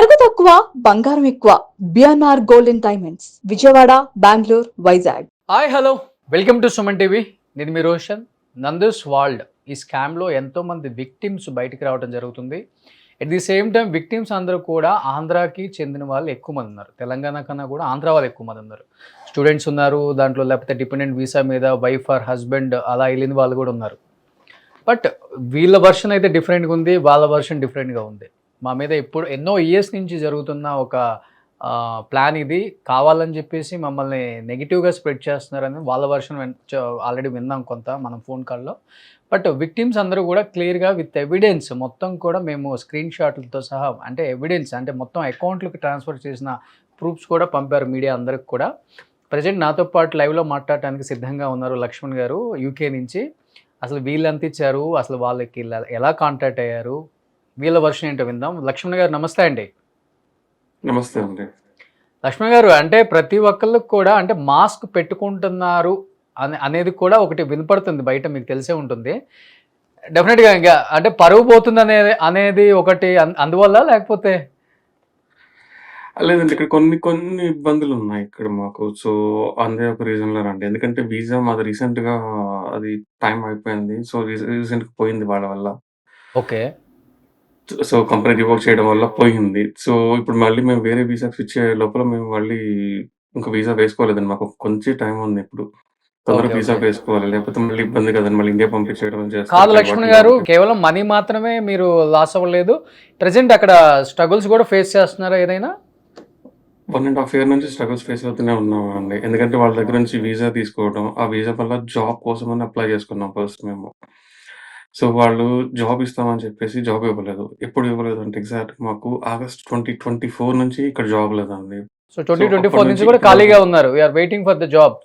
నగదు తక్కువ బంగారం ఎక్కువ. BNR gold and diamonds, Vijayawada, Bengaluru, Vizag. Hi hello welcome to Suman TV. నేను మీ రోషన్. నందూస్ వరల్డ్ ఈ స్కామ్లో ఎంతోమంది విక్టిమ్స్ బయటికి రావడం జరుగుతుంది. At the same time victims అందరూ కూడా ఆంధ్రాకి చెందిన వాళ్ళు ఎక్కువ మంది ఉన్నారు. తెలంగాణ కన్నా కూడా ఆంధ్ర వాళ్ళు ఎక్కువ మంది ఉన్నారు. స్టూడెంట్స్ ఉన్నారు దాంట్లో, లేకపోతే డిపెండెంట్ వీసా మీద వైఫ్ ఆర్ హస్బెండ్ అలా వెళ్ళిన వాళ్ళు కూడా ఉన్నారు. బట్ వీళ్ళ వర్షన్ అయితే డిఫరెంట్గా ఉంది, వాళ్ళ వర్షన్ డిఫరెంట్గా ఉంది. మా మీద ఇప్పుడు ఎన్నో ఇయర్స్ నుంచి జరుగుతున్న ఒక ప్లాన్ ఇది. కావాలని చెప్పేసి మమ్మల్ని నెగిటివ్గా స్ప్రెడ్ చేస్తున్నారని వాళ్ళ వర్షన్ ఆల్రెడీ విన్నాం కొంత మనం ఫోన్ కాల్లో. బట్ విక్టిమ్స్ అందరూ కూడా క్లియర్గా విత్ ఎవిడెన్స్ మొత్తం కూడా మేము స్క్రీన్ షాట్లతో సహా, అంటే ఎవిడెన్స్ అంటే మొత్తం అకౌంట్లకు ట్రాన్స్ఫర్ చేసిన ప్రూఫ్స్ కూడా పంపారు మీడియా అందరికి కూడా. ప్రజెంట్ నాతో పాటు లైవ్లో మాట్లాడటానికి సిద్ధంగా ఉన్నారు లక్ష్మణ్ గారు యూకే నుంచి. అసలు వీళ్ళు ఎంత ఇచ్చారు, అసలు వాళ్ళకి ఎలా కాంటాక్ట్ అయ్యారు, వీళ్ళ వర్షన్ ఏంటో విందాం. లక్ష్మణ్ గారు నమస్తే అండి. నమస్తే అండి. లక్ష్మణ్ గారు, అంటే ప్రతి ఒక్కళ్ళకి కూడా అంటే మాస్క్ పెట్టుకుంటున్నారు అనేది కూడా ఒకటి వినపడుతుంది బయట, మీకు తెలిసే ఉంటుంది డెఫినెట్గా. ఇంకా అంటే పరువు పోతుంది అనేది ఒకటి అందువల్ల, లేకపోతే లేదండి, ఇక్కడ కొన్ని కొన్ని ఇబ్బందులు ఉన్నాయి ఇక్కడ మాకు. సో, అదే ఒక రీజన్‌లో రండి. ఎందుకంటే వీసా మాది రీసెంట్‌గా అది టైం అయిపోయింది. సో, రీసెంట్‌గా పోయింది వాళ్ళ వల్ల. ఓకే. సో, కంపెనీ రివోక్ చేయడం వల్ల పోయింది. సో, ఇప్పుడు మళ్ళీ మేము వేరే వీసాకి స్విచ్ అయ్యే లోపల మేము మళ్ళీ ఇంక వీసా వేసుకోలేదండి. మాకు కొంచెం టైం ఉంది ఇప్పుడు. తొందరగా ఓకే. Visa okay. వేసుకోవాలి. లేకపోతే మళ్ళీ ఇబ్బంది కదండీ. మళ్ళీ ఇండియా పంపించేయడం చేస్తే కాదు లక్ష్మణ్ అలవాటు గారు, లేదంటే. కేవలం మనీ మాత్రమే మీరు లాస్ అవ్వలేదు, ప్రజెంట్ అక్కడ స్ట్రగుల్స్ కూడా ఫేస్ చేస్తున్నారా ఏదైనా? 1 ½ ఇయర్ నుంచి స్ట్రగుల్స్ ఫేస్ అవుతూనే ఉన్నామండి. ఎందుకంటే వాళ్ళ దగ్గర నుంచి వీసా తీసుకోవడం, ఆ వీసా వల్ల జాబ్ కోసమని అప్లై చేసుకున్నాం ఫస్ట్ మేము. సో, వాళ్ళు జాబ్ ఇస్తామని చెప్పేసి జాబ్ ఇవ్వలేదు. ఎప్పుడు ఇవ్వలేదంటే ఎగ్జాక్ట్‌గా మాకు ఆగస్ట్ 2024 నుంచి ఇక్కడ జాబ్ లేదండి. సో సో, అప్పటి 2024 నుంచి నుంచి కూడా ఇక్కడ ఖాళీగా ఉన్నారు. We're waiting for the job.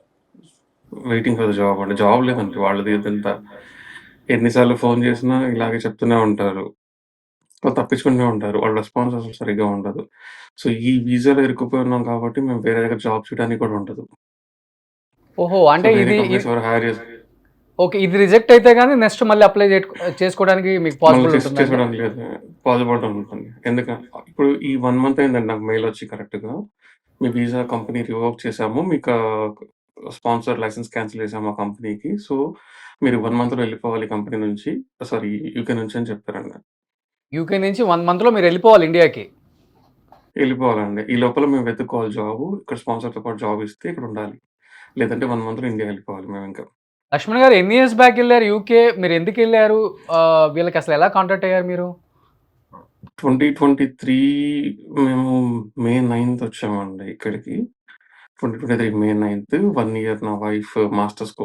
Waiting for the job అండి. జాబ్ లేదండి వాళ్ళది ఇదంతా. ఎన్ని సార్లు ఫోన్ చేసినా ఇలాగే చెప్తూనే ఉంటారు. తప్పించుకుంటూనే ఉంటారు. వాళ్ళ రెస్పాన్స్ అసలు సరిగ్గా ఉండదు. సో, ఈ వీసాలో ఇరుక్కుపోయి ఉన్నాం కాబట్టి మేము వేరే దగ్గర జాబ్ చేయడానికి కూడా ఉండదు. ఓహో! సో, అంటే వేరే ఇది కంపెనీస్ ఎవరు హైర్ చేసి ఓకే. ఇది రిజెక్ట్ అయితే గాని నెక్స్ట్ మళ్ళీ అప్లై చేసుకోవడానికి మీకు మళ్ళీ పాసిబుల్ ఉంటుందా అండి? చేసుకోవడానికి లేదు. పాసిబిలిటీ ఉంటుంది. ఇప్పుడు ఈ 1 మంత్ అయిందండి నాకు మెయిల్ వచ్చి కరెక్ట్‌గా. మీ వీసా కంపెనీ రివోక్ చేసాము. మీకు స్పాన్సర్ లైసెన్స్ క్యాన్సిల్ చేసాము ఆ కంపెనీకి. సో, మీరు 1 మంత్‌లో వెళ్ళిపోవాలి కంపెనీ నుంచి. సారీ, యూకే నుంచి అని చెప్పారండి. యూకే నుంచి 1 మంత్‌లో మీరు వెళ్ళిపోవాలి ఇండియాకి. వెళ్ళిపోవాలండి. ఈ లోపల మేము వెతుక్కోవాలి జాబు. ఇక్కడ స్పాన్సర్‌తో పాటు జాబ్ ఇస్తే ఇక్కడ ఉండాలి. లేదంటే 1 మంత్‌లో ఇండియా వెళ్ళిపోవాలి మేమింకా. లక్ష్మణ్ గారు ఎన్ని ఇయర్స్ బ్యాక్ ఎళ్లారు యూకే? మీరు ఎందుకెళ్లారు? వీళ్ళకి అసలు ఎలా కాంటాక్ట్ అయ్యారు మీరు? 2023 మేము మే 9థ్ వచ్చామండి ఇక్కడికి. 2023 మే 9థ్ 1 ఇయర్ నా వైఫ్ మాస్టర్స్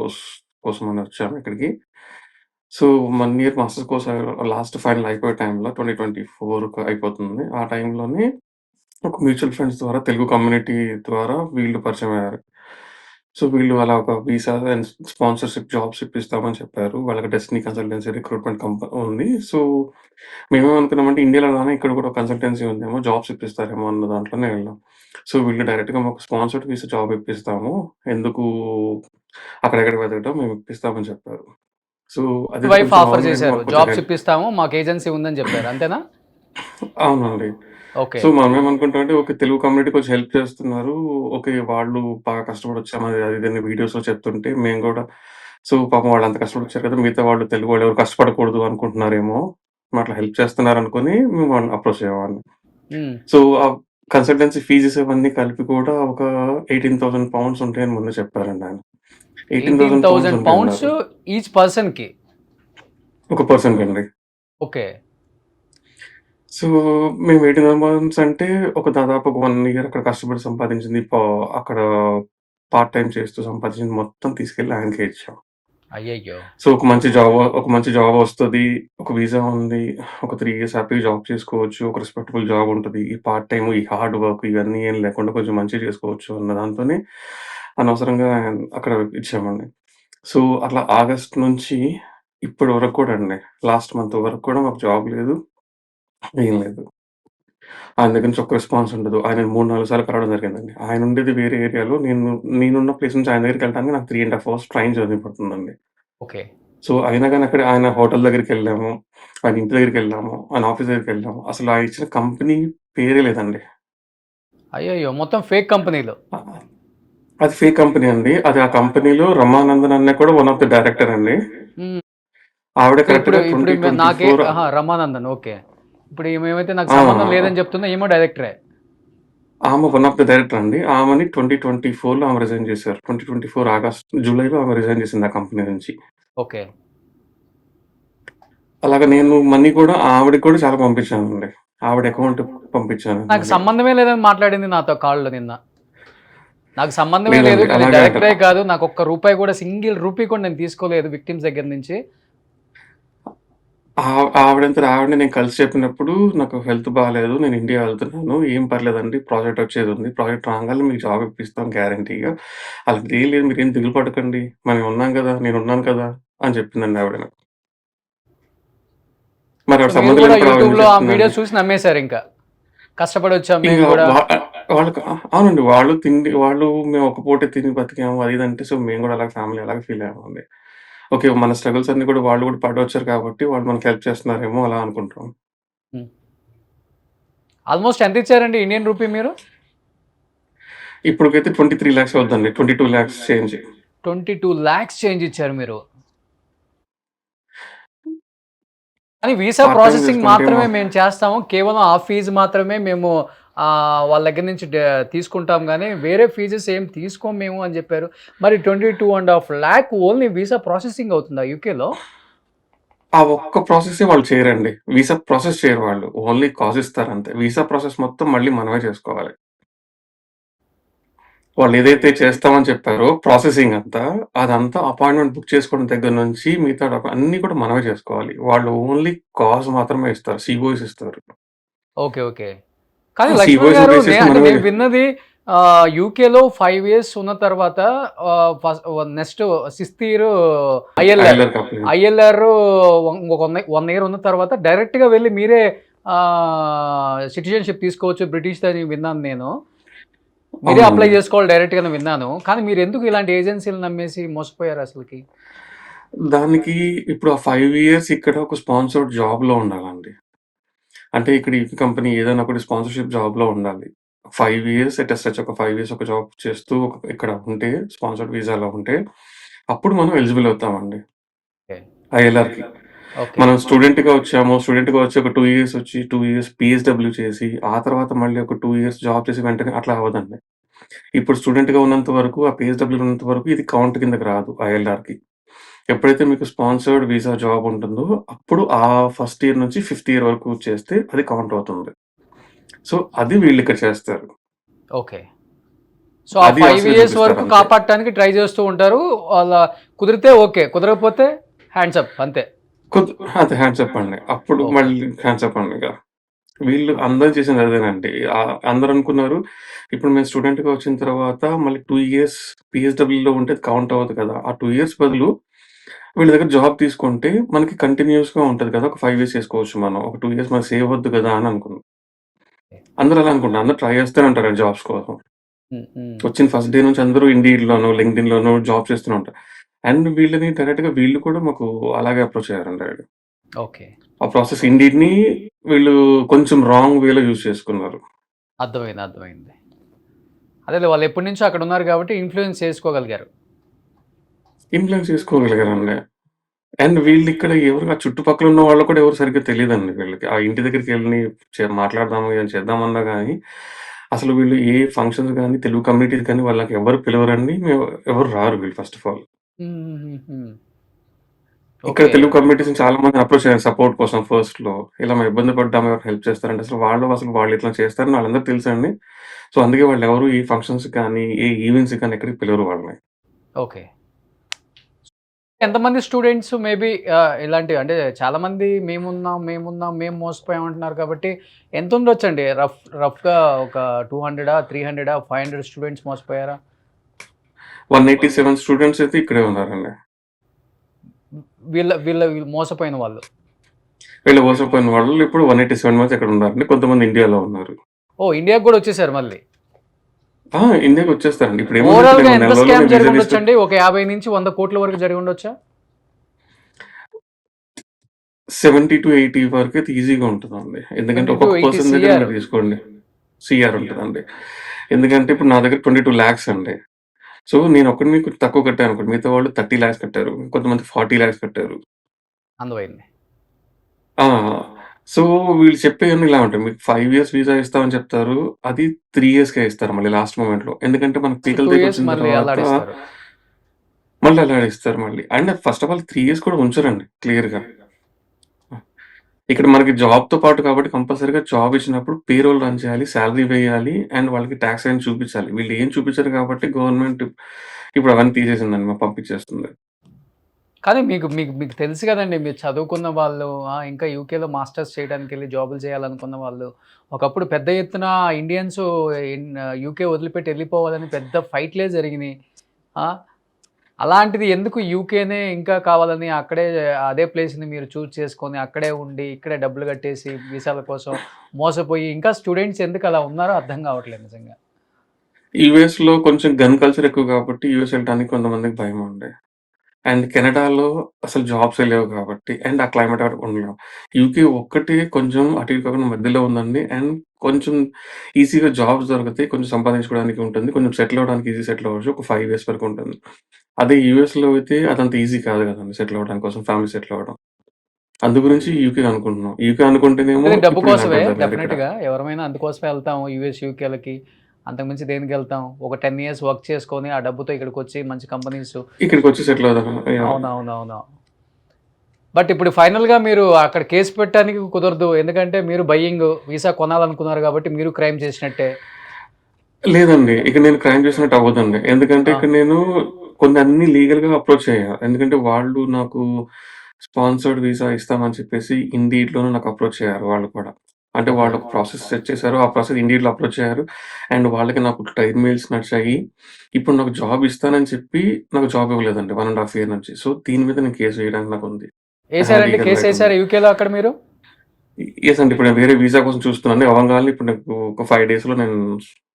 కోసమని వచ్చాము ఇక్కడికి. So, 1 year masters course last final అయిపోయే టైంలో 2024 అయిపోతుంది. ఆ టైంలోనే ఒక మ్యూచువల్ ఫండ్స్ ద్వారా తెలుగు కమ్యూనిటీ ద్వారా వీళ్ళు పరిచయమయ్యారు. సో, వీళ్ళు అలా ఒక వీసా అండ్ స్పాన్సర్‌షిప్ జాబ్స్ ఇప్పిస్తామని చెప్పారు. వాళ్ళకి డెస్టినీ కన్సల్టెన్సీ రిక్రూట్‌మెంట్ ఉంది. సో, మేమేమనుకున్నామంటే ఇండియాలో లానే ఇక్కడ కూడా కన్సల్టెన్సీ ఉందేమో, జాబ్స్ ఇప్పిస్తారేమో అన్న దాంట్లోనే వెళ్ళాం. సో, వీళ్ళు డైరెక్ట్‌గా మాకు స్పాన్సర్డ్ వీసా జాబ్ ఇప్పిస్తాము. ఎందుకు అక్కడెక్కడ వెతకడం, మేము ఇప్పిస్తామని చెప్పారు. సో, మీ అదైతే వైఫ్ కొంచెం ఆఫర్ గవర్నమెంట్ చేశారు. మాకు కొంచెం జాబ్స్ ఇప్పిస్తాము, మాకు ఏజెన్సీ ఉందని చెప్పారు. అంతేనా? అవునండి. ఓకే. సో, మనమేమనుకుంటామంటే ఓకే, తెలుగు కమ్యూనిటీ కొంచెం హెల్ప్ చేస్తున్నారు. ఓకే, వాళ్ళు బాగా కష్టపడొచ్చాము అది అది ఇది అని వీడియోస్‌లో చెప్తుంటే మేము గూడా సో, పాపం వాళ్ళంత కష్టపడొచ్చారు కదా! మిగతా వాళ్ళు తెలుగు వాళ్ళు ఎవరు కష్టపడకూడదు అనుకుంటున్నారేమో! అట్లా హెల్ప్ చేస్తున్నారనుకోని మేము వాళ్ళని అప్రోచ్ అయ్యేవాళ్ళం. హ్మ్. సో, ఆ కన్సల్టెన్సీ ఫీజెస్ అవన్నీ కలిపి కూడా ఒక £18,000 ఉంటాయని ముందే చెప్పారండి ఆయన. £18,000 18,000 పౌండ్స్ ఉంటాయన్నారు. ఈచ్ పర్సన్‌కి. ఒక పర్సన్‌కండి. ఓకే. సో, మేము 18 మంత్స్ అంటే ఒక దాదాపు ఒక 1 ఇయర్ అక్కడ కష్టపడి సంపాదించింది అక్కడ పార్ట్ టైమ్ చేస్తూ సంపాదించింది మొత్తం తీసుకెళ్ళి ఆయనకే ఇచ్చాం. అయ్యయ్యో! సో, ఒక మంచి జాబ్ వస్తది. ఒక వీసా ఉంది. ఒక 3 ఇయర్స్ హ్యాపీగా జాబ్ చేసుకోవచ్చు. ఒక రెస్పెక్టబుల్ జాబ్ ఉంటది. ఈ పార్ట్ టైమ్, ఈ హార్డ్ వర్క్ ఇవన్నీ ఏం లేకుండా కొంచెం మంచిగా చేసుకోవచ్చు అన్న దాంతోనే అనవసరంగా అక్కడ ఇచ్చామండి. సో, అట్లా ఆగస్ట్ నుంచి ఇప్పటి వరకు కూడా అండి, లాస్ట్ మంత్ వరకు కూడా మాకు జాబ్ లేదు. ఏం లేదు. ఆయన దగ్గర నుంచి ఒక్క రెస్పాన్స్ ఉండదు. ఆయనని 3, 4 సార్లు కలవడం జరిగిందండి. ఆయన ఉండేది వేరే ఏరియాలో. నేనున్న ప్లేస్ నుంచి ఆయన దగ్గరికెళ్ళడానికి నాకు 3 ½ అవర్స్ ట్రైన్ జర్నీ పడుతుందండి. ఓకే. సో, అయినా గాని అక్కడ ఆయన హోటల్ దగ్గరికెళ్ళాము. ఆయన ఇంటి దగ్గరికెళ్ళాము. ఆయన ఆఫీస్ దగ్గరికెళ్ళాము. అసలు ఆయన ఇచ్చిన కంపెనీ పేరే లేదండి. అయ్యయ్యో! మొత్తం ఫేక్ కంపెనీలు. ఆ! అది ఫేక్ కంపెనీ అండి. అది ఆ కంపెనీలో రమానందన్ అన్న కూడా వన్ ఆఫ్ ది డైరెక్టర్ అండి. హ్మ్. ఆవిడ ఇప్పుడు కరెక్ట్‌గా ఇప్పుడు నాకే 2024 రమానందన్ ఓకే. ఇప్పుడు ఈమేమైతే నాకు ఆ! సంబంధం లేదని చెప్తుందో ఈమె డైరెక్టరే. ఆమె వన్ ఆఫ్ ది డైరెక్టర్ అండి. ఆమెని 2024లో ఆమె రిజైన్ చేశారు. 2024 జూలైలో ఆమె రిజైన్ చేసింది ఆ కంపెనీ నుంచి. ఓకే. అలాగా నేను మనీ కూడా ఆవిడకి కూడా చాలా పంపించానండి. ఆవిడ అకౌంట్‌కి పంపించాను నాకు మనీ. సంబంధమే లేదని మాట్లాడింది నాతో కాల్‌లో నిన్న. నాకు సంబంధమే లేదు. లేదండి. నేను అలాగే డైరెక్టరే అంటారు. కాదు. నాకు ఒక్క రూపాయి కూడా సింగిల్ రూపీ కూడా నేను తీసుకోలేదు విక్టిమ్స్ దగ్గర నుంచి. ఆవిడంతట ఆవిడనే నేను కలిసి చెప్పినప్పుడు, "నాకు హెల్త్ బాలేదు. నేను ఇండియా వెళ్తున్నాను. ఏం పర్లేదండి. ప్రాజెక్ట్ వచ్చేదుంది. ప్రాజెక్ట్ రాంగానే మీకు జాబ్ ఇప్పిస్తాం గ్యారంటీగా. అలాంటిదేం లేదు. మీరేం దిగులు పడకండి. మనం ఉన్నాం కదా! నేనున్నాను కదా!" అని చెప్పిందండి ఆవిడ నాకు. మరి సో, ఆవిడ మీరు సంబంధం కూడా లేనప్పుడు ఆవిడ ఎందుకు యూట్యూబ్‌లో ఆ చెప్తుందండి? వీడియోస్ చూసి నమ్మేసారింక. కష్టపడొచ్చాం ఇక మేము గూడా. వా వాళ్ళకి అవునండి. వాళ్ళు మేము ఒక పూటే తిని బతికాము అది ఇది అంటే, సో, మేము కూడా అలాగే ఫ్యామిలీ అలాగే ఫీల్ అయ్యామండి. ఓకే. మన స్ట్రగుల్స్ అన్నీ కూడా వాళ్ళు కూడా పడొచ్చారు కాబట్టి, వాళ్ళు మనకి హెల్ప్ చేస్తున్నారేమో అలా అనుకుంటాం. హ్మ్. ఆల్‌మోస్ట్ ఎంతిచ్చారండి ఇండియన్ రూపీ మీరు? ఇప్పటికైతే 23,00,000 అవుద్దండి. 22,00,000 చేంజ్. 22,00,000 చేంజ్ ఇచ్చారు మీరు. కానీ వీసా పార్ట్ టైమ్ ప్రాసెసింగ్ చేసుకుంటే మాత్రమే మేము చేస్తాము. కేవలం ఆ ఫీజు మాత్రమే మేము వాళ్ళ దగ్గర నుంచి తీసుకుంటాం గానీ, వేరే ఫీజెస్ ఏం తీసుకోము మేము అని జెప్పారు. మరి 22,50,000 ఓన్లీ వీసా ప్రాసెసింగ్ అవుతుందా యూకేలో? ఆ ఒక్క ప్రాసెసే వాళ్ళు చేయరండి. వీసా ప్రాసెస్ చేయరు వాళ్ళు. ఓన్లీ కాజ్ ఇస్తారంతే. వీసా ప్రాసెస్ మొత్తం మళ్ళీ మనమే చేసుకోవాలి. వాళ్ళేదైతే చేస్తామని చెప్పారో ప్రాసెసింగ్ అంతా, అదంతా అపాయింట్‌మెంట్ బుక్ చేసుకోవడం దగ్గర నుంచి మిగతా అన్నీ కూడా మనమే చేసుకోవాలి. వాళ్ళు ఓన్లీ కాజ్ మాత్రమే ఇస్తారు. సీఓఎస్ ఇస్తారు. ఓకే. ఓకే. కానీ ఆ లక్ష్మణ్ సీఓఎస్‌ని గారు బేస్ చేసుకొని అంటే మనమే నేను విన్నది యూకేలో 5 ఇయర్స్ ఉన్న తర్వాత నెక్స్ట్ సిక్స్త్ ఇయర్ ఐఎల్ఆర్. ఐఎల్ఆర్‌కి అప్లై ఐఎల్ఆర్ ఇంకొక 1 ఇయర్ ఉన్న తర్వాత డైరెక్ట్‌గా వెళ్లి మీరే సిటిజన్‌షిప్ తీసుకోవచ్చు బ్రిటిష్‌దని విన్నాను నేను. మీరే అప్లై అవునండి. చేసుకోవాలి డైరెక్ట్‌గాని విన్నాను. కానీ మీరెందుకు ఇలాంటి ఏజెన్సీ‌లని నమ్మేసి మోసపోయారు అసలకి? దానికి ఇప్పుడు ఆ 5 ఇయర్స్ ఇక్కడ ఒక స్పాన్సర్డ్ జాబ్‌లో ఉండాలండి. అంటే ఇక్కడ ఈ కంపెనీ ఏదైనా ఒకటి స్పాన్సర్‌షిప్ జాబ్‌లో ఉండాలి. 5 ఇయర్స్ ఎట్ ఎ స్ట్రెచ్ ఒక 5 ఇయర్స్ ఒక జాబ్ చేస్తూ ఇక్కడ ఉంటే స్పాన్సర్డ్ వీసాలో ఉంటే, అప్పుడు మనం ఎలిజిబుల్ అవుతామండి ఓకే. ఐఎల్ఆర్‌కి. ఓకే. మనం స్టూడెంట్‌గా వచ్చాము. స్టూడెంట్‌గా వచ్చి ఒక 2 ఇయర్స్ వచ్చి 2 ఇయర్స్ పీఎస్‌డబ్ల్యూ చేసి, ఆ తర్వాత మళ్ళీ ఒక 2 ఇయర్స్ జాబ్ చేసి వెంటనే అట్లా అవ్వదండి. ఇప్పుడు స్టూడెంట్‌గా ఉన్నంత వరకు, ఆ పీఎస్‌డబ్ల్యూలో ఉన్నంత వరకు ఇది కౌంట్ కిందకి రాదు ఐఎల్ఆర్‌కి. ఎప్పుడైతే మీకు స్పాన్సర్డ్ వీసా జాబ్ ఉంటుందో, అప్పుడు ఆ ఫస్ట్ ఇయర్ నుంచి ఫిఫ్త్ ఇయర్ వరకు చేస్తే అది కౌంట్ అవుతుంది. సో, అది వీళ్ళిక్కడ చేస్తారు. ఓకే. సో, ఆ అది 5 ఆశగా ఇయర్స్ వరకు చూపిస్తారంతే. కాపాడటానికి ట్రై చేస్తూ ఉంటారు. అలా కుదిరితే ఓకే. కుదరకపోతే హ్యాండ్స్ అప్ అంతే. కొద్ అంతే హ్యాండ్స్ అప్ అండి. అప్పుడు ఓకే. మళ్ళీ హ్యాండ్స్ అప్ అండి ఇక. వీళ్ళు అందరూ చేసింది అదేనండి. అందరూ అనుకున్నారు, ఇప్పుడు మేము స్టూడెంట్‌గా వచ్చిన తర్వాత మళ్ళీ 2 ఇయర్స్ పీఎస్‌డబ్ల్యూలో ఉంటే అది కౌంట్ అవ్వదు కదా! ఆ 2 ఇయర్స్ బదులు వీళ్ళ దగ్గర జాబ్ తీసుకుంటే మనకి కంటిన్యూయస్‌గా ఉంటది కదా! ఒక 5 ఇయర్స్ చేసుకోవచ్చు మనం. ఒక 2 ఇయర్స్ మనకు సేవ్ అవ్వద్దు కదా! అని అనుకున్నాం. అందరూ అలా అనుకుంటారు. అందరూ ట్రై చేస్తూనే ఉంటారండి జాబ్స్ కోసం. హ్మ్. హ్మ్. వచ్చిన ఫస్ట్ డే నుంచి అందరూ ఇండీడ్‌లోనో, లింక్డ్ఇన్‌లోనో జాబ్ చేస్తూనే ఉంటారు. అండ్ వీళ్ళని డైరెక్ట్‌గా వీళ్ళు కూడా మాకు అలాగే అప్రోచ్ అయ్యారండి. ఓకే. ఆ ప్రాసెస్ ఇండీడ్‌ని వీళ్ళు కొంచెం రాంగ్ వేలో యూజ్ చేసుకున్నారు. అర్థమైంది. అర్థమైంది. అదేలే వాళ్ళు ఎప్పటినుంచో అక్కడ ఉన్నారు కాబట్టి ఇన్‌ఫ్లూయెన్స్ చేసుకోగలిగారు. ఇన్‌ఫ్లుయెన్స్ చేసుకోగలిగారండి. అండ్ వీళ్ళిక్కడ ఎవరు ఆ చుట్టుపక్కల ఉన్న వాళ్ళు కూడా ఎవరు సరిగ్గా తెలీదండి వీళ్ళకి. ఆ ఇంటి దగ్గరికెళ్ళి మాట్లాడదాము, ఏమైనా చేద్దామన్నా గాని, అసలు వీళ్ళు ఏ ఫంక్షన్స్ గాని, తెలుగు కమ్యూనిటీస్ కానీ వాళ్ళకి ఎవరు పిలవరండి. ఎవరు రారు వీళ్ళు ఫస్ట్ ఆఫ్ ఆల్. హుహుహుహు. ఇక్కడ ఓకే. తెలుగు కమ్యూనిటీస్‌ని చాలా మందిని అప్రోచ్ అయ్యారు సపోర్ట్ కోసం ఫస్ట్‌లో. ఇలా మేము ఇబ్బంది పడ్డాము ఎవరైనా హెల్ప్ చేస్తారంటే అసలు వాళ్ళు ఇట్లా చేస్తారని వాళ్ళందరికి తెలుసండి. సో, అందుకే వాళ్ళెవరు ఈ ఫంక్షన్స్‌కి కానీ, ఏ ఈవెంట్స్‌కి కానీ ఎక్కడికి పిలవరు వాళ్ళని. ఓకే. ఎంతమంది స్టూడెంట్స్ మేబీ ఇలాంటివి అంటే చాలామంది మేమున్నాం, మేము మోసపోయాం అంటున్నారు కాబట్టి ఎంతుండొచ్చండి? రఫ్‌గా ఒక 200 300 500 స్టూడెంట్స్ మోసపోయారా? 187 స్టూడెంట్స్ అయితే ఇక్కడే ఉన్నారండి. వీళ్ళు మోసపోయిన వాళ్ళు. వీళ్ళు మోసపోయిన వాళ్ళు ఇప్పుడు 187 మంత్స్ ఇక్కడ ఉన్నారండి. కొంతమంది ఇండియాలో ఉన్నారు. ఓహ్! ఇండియాకి గూడా వచ్చేసారు మళ్ళీ. ఇండియాకొచ్చేస్తారండి. ఇప్పుడేముంది ఇప్పుడు ఓవరాల్‌గా నేను ఎంత నెల రోజుల్లో స్కామ్ నేను వీసా తీసుకొని జరిగుండొచ్చండి? ఒక 50-100 కోట్ల వరకు జరిగుండొచ్చా? 70-80 వరకైతే ఈజీగా ఉంటదండి. ఎందుకంటే 70 to ఒక్కొక్క 80 పర్సన్ దగ్గర సిఆర్. మీరు తీసుకోండి. సీఆర్ ఉంటదండి. ఎందుకంటే ఇప్పుడు నా దగ్గర 22,00,000 అండి. సో, నేనొక్కడిని కొంచెం తక్కువ కట్టాననుకోండి. మిగతా వాళ్ళు 30,00,000 కట్టారు. కొంతమంది 40,00,000 కట్టారు. అందమైంది. ఆ! సో, వీళ్ళు చెప్పేయన్నీ ఇలా ఉంటాయి. మీకు 5 ఇయర్స్ వీసా ఇస్తామని చెప్తారు. అది 3 ఇయర్స్‌కే ఇస్తారు మళ్ళీ లాస్ట్ మొమెంట్‌లో. ఎందుకంటే మనకు పీకల 2 ఇయర్స్ దగ్గరకొచ్చిన మళ్ళీ తర్వాత అల్లాడిస్తారు. మళ్ళీ అలాడిస్తారు మళ్ళీ. And first of all 3 years కూడా ఉంచరండి క్లియర్‌గా. ఇక్కడ మనకి జాబ్‌తో పాటు కాబట్టి కంపల్సరీగా జాబ్ ఇచ్చినప్పుడు పేరోల్ రన్ చేయాలి, సాలరీ వేయాలి అండ్ వాళ్ళకి టాక్స్ అయన్నీ చూపించాలి. వీళ్ళు ఏం చూపించరు కాబట్టి గవర్నమెంట్ ఇప్పుడు అవన్నీ తీసేసిందండి. పంపించేస్తుంది. కానీ మీకు మీకు మీకు తెలుసు కదండీ! మీరు చదువుకున్న వాళ్ళు, ఇంకా యూకేలో మాస్టర్స్ చేయడానికెళ్ళి జాబులు చేయాలనుకున్న వాళ్ళు, ఒకప్పుడు పెద్ద ఎత్తున ఇండియన్స్ యూకే వదిలిపెట్టి ఎళ్ళిపోవాలని పెద్ద ఫైట్‌లే జరిగినియి. ఆ! అలాంటిది ఎందుకు యూకేనే ఇంకా కావాలని అక్కడే అదే ప్లేస్‌ని మీరు చూజ్ చేసుకొని అక్కడే ఉండి, ఇక్కడే డబ్బులు కట్టేసి వీసాల కోసం మోసపోయి ఇంకా స్టూడెంట్స్ ఎందుకు అలా ఉన్నారో అర్థం కావట్లేదు నిజంగా. యూఎస్‌లో కొంచెం గన్ కల్చర్ ఎక్కువ కాబట్టి యూఎస్ ఎళ్ళటానికి కొంతమందికి భయమండి. అండ్ కెనడాలో అసలు జాబ్సే లేవు కాబట్టి అండ్ ఆ క్లైమేట్ అక్కడ ఉండలేం. యూకే ఒక్కటే కొంచెం అటు ఇటు కాకుండా మధ్యలో ఉందండి. అండ్ కొంచెం ఈజీగా జాబ్స్ దొరుకుతాయి. కొంచెం సంపాదించుకోవడానికి ఉంటుంది. కొంచెం సెటిల్ అవ్వడానికి ఈజీ సెటిల్ అవ్వచ్చు. ఒక 5 ఇయర్స్ వరకు ఉంటుంది. అదే యూఎస్‌లో అయితే అదంత ఈజీ కాదు కదండీ సెటిల్ అవ్వడానికి కోసం ఫ్యామిలీ సెటిల్ అవ్వడం. అందు గురించి యూకే అనుకుంటున్నాం. యూకే అనుకుంటేనేమో అది డబ్బు ఇప్పుడు కోసమే ఇలాంటోళ్ళు దొరికారిక్కడ. డెఫినెట్‌గా. ఎవరమైనా అందుకోసమే ఎళ్తాం యూఎస్, యూకేలకి. అంతకు మించి దేనికెళ్తాం? ఒక 10 ఇయర్స్ వర్క్ చేసుకొని, ఆ డబ్బుతో ఇక్కడికొచ్చి మంచి కంపెనీస్. ఇక్కడికొచ్చి సెటిల్ అవుదాం. యాహ్! అవునవునవును. బట్ ఇప్పుడు ఫైనల్‌గా మీరు అక్కడ కేస్ పెట్టడానికి కుదరదు. ఎందుకంటే మీరు బయ్యింగ్ వీసా కొనాలనుకున్నారు కాబట్టి మీరు క్రైమ్ చేసినట్టే. లేదండి. ఇక నేను క్రైమ్ చేసినట్టు అవ్వదండి. ఎందుకంటే ఆ! ఇక్కడ నేను కొన్ని అన్నీ లీగల్‌గా అప్రోచ్ అయ్యా. ఎందుకంటే వాళ్ళు నాకు స్పాన్సర్డ్ వీసా ఇస్తామని చెప్పేసి ఇండీడ్‌లోనే నాకు అప్రోచ్ అయ్యారు వాళ్ళు కూడా. అంటే ఓకే. వాళ్ళు ఒక ప్రాసెస్ సెట్ చేశారు. ఆ ప్రాసెస్ ఇండీడ్‌లో అప్రోచ్ అయ్యారు. అండ్ వాళ్ళకి నాకు ట్రైల్ మెయిల్స్ నడిచాయి. ఇప్పుడు నాకు జాబ్ ఇస్తానని చెప్పి నాకు జాబ్ ఇవ్వలేదండి 1 ½ ఇయర్ నుంచి. సో, దీని మీద నేను కేస్ వేయడానికి నాకుంది. ఐ హావ్ ఏసారండి? లీగల్ రైట్ ఉంది. కేసేసారా యూకేలో అక్కడ మీరు? యెస్ అండి. ఇప్పుడు నేను వేరే వీసా కోసం చూస్తున్నాను. అవ్వంగాల్నే ఇప్పుడు నాకు ఒక 5 డేస్‌లో నేను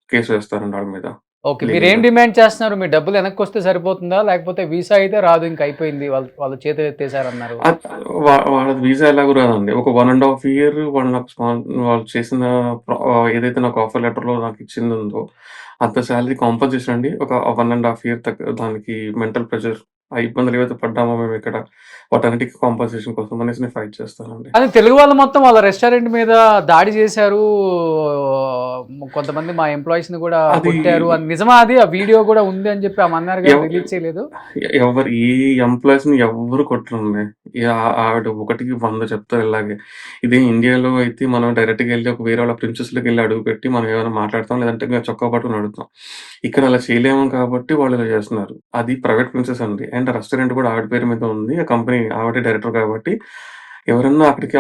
కేస్ వేస్తానండి ఆళ్ళ మీద ఓకే. మీరేం లీగల్‌గా. డిమాండ్ చేస్తున్నారు? మీ డబ్బులు వెనక్కొస్తే సరిపోతుందా? లేకపోతే వీసా అయితే రాదు ఇంక అయిపోయింది. వాళ్ళు చేతులెత్తేసారన్నారు. అద్ వాళ్ళది వీసా ఎలాగో రాదండి. ఒక 1 ½ ఇయర్ వాళ్ళు నాకు వాళ్ళు చేసిన ఏదైతే నాకు ఆఫర్ లెటర్‌లో నాకిచ్చిందుందో, అంత సాలరీ కాంపెన్సేషన్ అండి. ఒక 1 ½ ఇయర్ దానికి మెంటల్ ప్రెషర్, ఆ ఇబ్బందులు ఏవైతే పడ్డామో మేమిక్కడ, వాటన్నిటికి కాంపెన్సేషన్ కోసం అనేసి నేను ఫైట్ చేస్తానండి. కానీ తెలుగు వాళ్ళు మొత్తం వాళ్ళ రెస్టారెంట్ మీద దాడి చేశారు. కొంతమంది మా ఎంప్లాయీస్‌ని గూడా అది కొట్టారు అని నిజమా అది? ఆ వీడియో గూడా ఉంది అని చెప్పి ఆమన్నారు గాని ఎవ్ రిలీజ్ చేయలేదు. ఎవరు ఏ ఎంప్లాయీస్‌ని ఎవ్వరు కొట్టరండి. ఆవిడ ఒకటికి 100 చెప్తారు ఇలాగే. ఇదే ఇండియాలో అయితే మనం డైరెక్ట్‌గా ఎళ్లి ఒక వేరే వాళ్ళ ప్రిన్సెస్‌లోకెళ్ళి అడుగుపెట్టి మనం ఏమైనా మాట్లాడతాం. లేదంటే ఇంక చొక్కా పట్టుకొని అడుగుతాం. ఇక్కడ అలా చేయలేము కాబట్టి వాళ్ళు ఇలా చేస్తున్నారు. అది ప్రైవేట్ ప్రిన్సెస్ అండి. అండ్ రెస్టారెంట్ కూడా ఆవిడ పేరు మీద ఉంది. ఆ కంపెనీ ఆవిడే డైరెక్టర్ కాబట్టి ఎవరన్నా అక్కడికి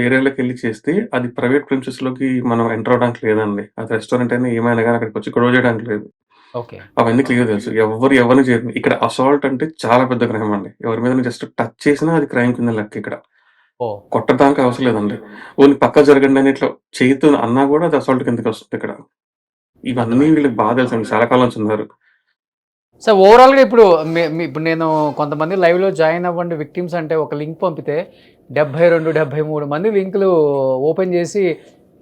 ఏరియాలోకెళ్ళి చేస్తే అది ప్రైవేట్ ప్రిన్సెస్‌లోకి మనం ఎంటర్ అవ్వడానికి లేదండి. అది రెస్టారెంట్ అయినా ఏమైనా గాని అక్కడికొచ్చి గొడవ చేయడానికి లేదు. ఓకే. అవన్నీ క్లియర్‌గా తెలుసు. ఎవ్వరు ఎవరిని చేయరు. ఇక్కడ అసాల్ట్ అంటే చాలా పెద్ద క్రైమ్ అండి. ఎవరి మీదైనా జస్ట్ టచ్ చేసినా అది క్రైమ్ కింద లెక్క ఇక్కడ. ఓహ్! కొట్టడానికి అవసరం లేదండి. ఓన్లీ పక్కకు జరగండి అని ఇట్లా చేత్తో అన్నా కూడా అది అసాల్ట్ కిందకొస్తది ఇక్కడ. ఇవన్నీ అర్థమైంది. వీళ్ళకి బాగా తెలుసండి. చాలా కాలం నుంచి ఉన్నారు. సో, ఓవరాల్‌గా ఇప్పుడు ఇప్పుడు నేను కొంతమంది లైవ్‌లో జాయిన్ అవ్వండి విక్టిమ్స్ అంటే ఒక లింక్ పంపితే 72, 73 మంది లింకులు ఓపెన్ చేసి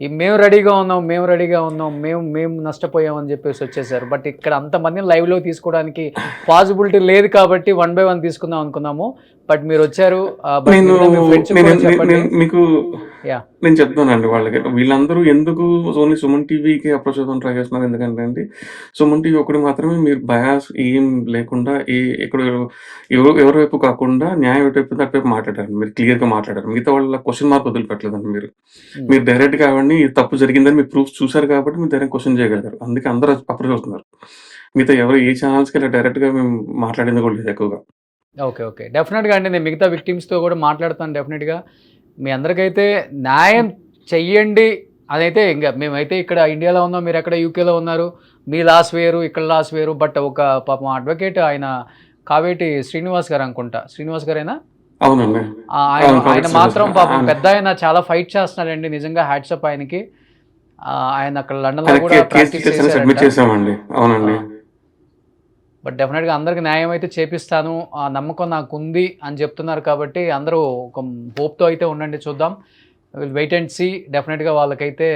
మేము రెడీగా ఉన్నాం, మేము రెడీగా ఉన్నాం, మేము మేము నష్టపోయాం అని చెప్పేసి వచ్చేసారు. బట్ ఇక్కడ అంతమందిని లైవ్‌లో తీసుకోవడానికి పాసిబిలిటీ లేదు కాబట్టి వన్ బై వన్ తీసుకుందాం అనుకున్నాము. బట్ మీరొచ్చారు. బట్ నేను మిగతా మీ ఫ్రెండ్స్‌కి నేను కూడా నే చెప్పండి. నేను మీకు యాహ్! నేను చెప్తానండి వాళ్ళకి. వీళ్ళందరూ ఎందుకు ఓన్లీ సుమన్ టీవీకి అప్రోచ్ అవుదామని ట్రై చేస్తున్నారు ఎందుకంటే అండి, సుమన్ టీవీ ఒకటి మాత్రమే మీరు బయాస్ ఏం లేకుండా ఇక్కడ ఎవరి వైపు కాకుండా న్యాయం ఎటువైపు ఉందో అటువైపు మాట్లాడారు. మీరు క్లియర్‌గా మాట్లాడారు. మిగతా వాళ్ళ క్వెషన్ మార్క్ వదిలిపెట్టలేదండి మీరు. హ్మ్. మీరు డైరెక్ట్‌గా ఆవిడని ఇది తప్పు జరిగిందని మీరు ప్రూఫ్స్ చూసారు కాబట్టి మీరు ధైర్యంగా క్వెషన్ చేయగలిగారు. అందుకే అందరూ అప్రోచ్ అవుతున్నారు. మిగతా ఎవరు ఏ ఛానెల్స్‌కి ఇలా డైరెక్ట్‌గా మేము మాట్లాడింది కూడా లేదు ఎక్కువగా. ఓకే. ఓకే. డెఫినిట్‌గా అండి. నేను మిగతా విక్టిమ్స్‌తో కూడా మాట్లాడతాను డెఫినిట్‌గా. మీ అందరికైతే న్యాయం చెయ్యండి అదైతే ఇంగ మేమైతే ఇక్కడ ఇండియాలో ఉన్నాం. మీరెక్కడ యూకేలో ఉన్నారు. మీ లాస్ వేరు, ఇక్కడ లాస్ వేరు. బట్ ఒక పాపం అడ్వకేట్ ఆయన కావేటి శ్రీనివాస్ గారు అనుకుంటా. శ్రీనివాస్ గారేనా? అవునండి. ఆయన అవును. ఆయన కాబట్టి శ్రీనివాస్ మాత్రం గారు. పాపం పెద్దాయన చాలా ఫైట్ చేస్తున్నాడండి. నిజంగా హ్యాట్స్ ఆఫ్ ఆయనకి. ఆయన అక్కడ లండన్‌లో ఆయన కూడా కేస్ ప్రాక్టీస్ డీటెయిల్స్ అన్ని చేశారంట. సబ్మిట్ చేసామండి. ఆ! అవునండి. బట్ డెఫినెట్గా అందరికి న్యాయం అయితే చేపిస్తాను, ఆ నమ్మకం నాకు ఉంది అని చెప్తున్నారు. కాబట్టి అందరూ ఒక హోప్తో అయితే ఉండండి, చూద్దాం. Will wait and see. డెఫినెట్గా వాళ్ళకైతే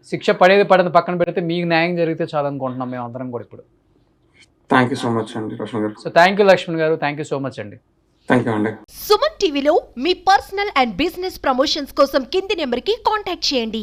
శిక్ష పడేది పడేది పక్కన పెడితే మీకు న్యాయం జరిగితే చాలనుకుంటున్నాం మేము అందరం కూడా ఇప్పుడు. థ్యాంక్ యూ సో మచ్ అండి రోషన్ గారు. సో థ్యాంక్ యూ లక్ష్మణ్ గారు, థ్యాంక్ యూ సో మచ్ అండి. థ్యాంక్ యూ అండి. సుమన్ టీవీలో మీ పర్సనల్ అండ్ బిజినెస్ ప్రమోషన్స్ కోసం కింది నెంబర్కి కాంటాక్ట్ చేయండి.